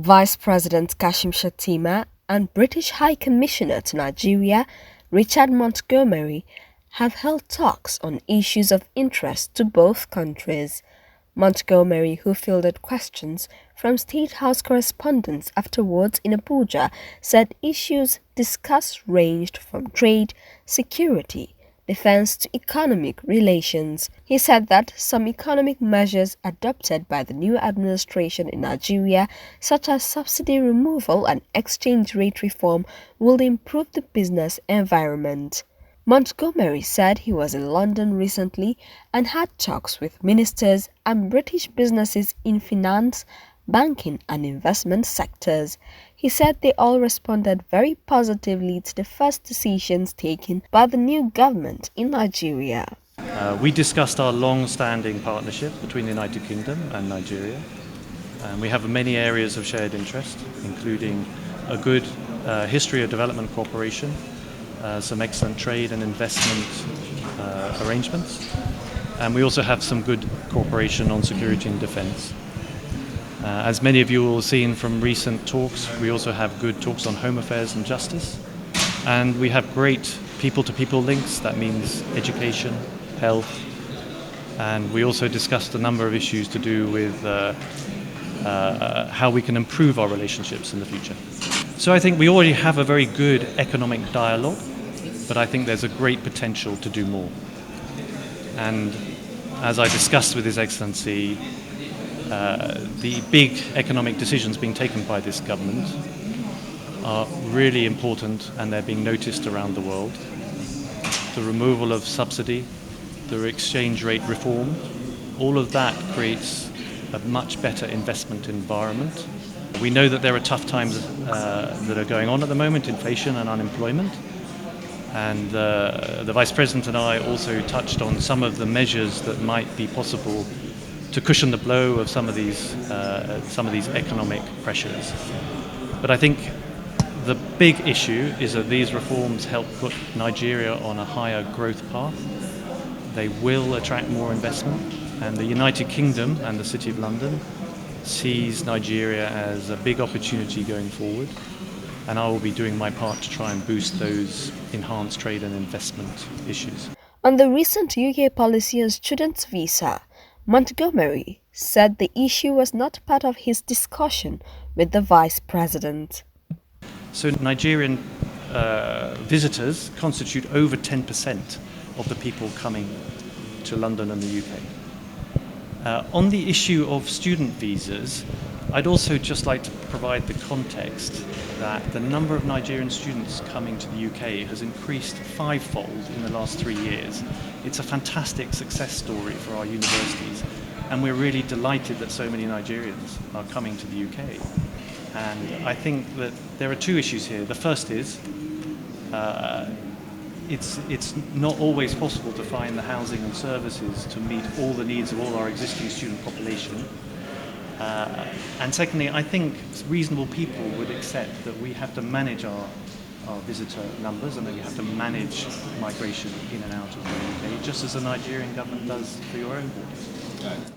Vice President Kashim Shettima and British High Commissioner to Nigeria, Richard Montgomery, have held talks on issues of interest to both countries. Montgomery, who fielded questions from State House correspondents afterwards in Abuja, said issues discussed ranged from trade, security, defense to economic relations. He said that some economic measures adopted by the new administration in Nigeria, such as subsidy removal and exchange rate reform, will improve the business environment. Montgomery said he was in London recently and had talks with ministers and British businesses in finance, banking and investment sectors. He said they all responded very positively to the first decisions taken by the new government in Nigeria. We discussed our long-standing partnership between the United Kingdom and Nigeria. We have many areas of shared interest, including a good history of development cooperation, some excellent trade and investment arrangements, and we also have some good cooperation on security and defence. As many of you will have seen from recent talks, we also have good talks on home affairs and justice, and we have great people-to-people links. That means education, health, and we also discussed a number of issues to do with how we can improve our relationships in the future. So I think we already have a very good economic dialogue, but I think there's a great potential to do more. And as I discussed with His Excellency, the big economic decisions being taken by this government are really important, and they're being noticed around the world. The removal of subsidy, the exchange rate reform, all of that creates a much better investment environment. We know that there are tough times that are going on at the moment, inflation and unemployment. And the Vice President and I also touched on some of the measures that might be possible to cushion the blow of some of these economic pressures. But I think the big issue is that these reforms help put Nigeria on a higher growth path. They will attract more investment, and the United Kingdom and the City of London sees Nigeria as a big opportunity going forward, and I will be doing my part to try and boost those enhanced trade and investment issues. On the recent UK policy on student visa, Montgomery said the issue was not part of his discussion with the Vice President. So Nigerian visitors constitute over 10% of the people coming to London and the UK. On the issue of student visas, I'd also just like to provide the context that the number of Nigerian students coming to the UK has increased fivefold in the last 3 years. It's a fantastic success story for our universities, and we're really delighted that so many Nigerians are coming to the UK. And I think that there are two issues here. The first is it's not always possible to find the housing and services to meet all the needs of all our existing student population. And secondly, I think reasonable people would accept that we have to manage our visitor numbers, and that we have to manage migration in and out of the UK, just as the Nigerian government does for your own borders.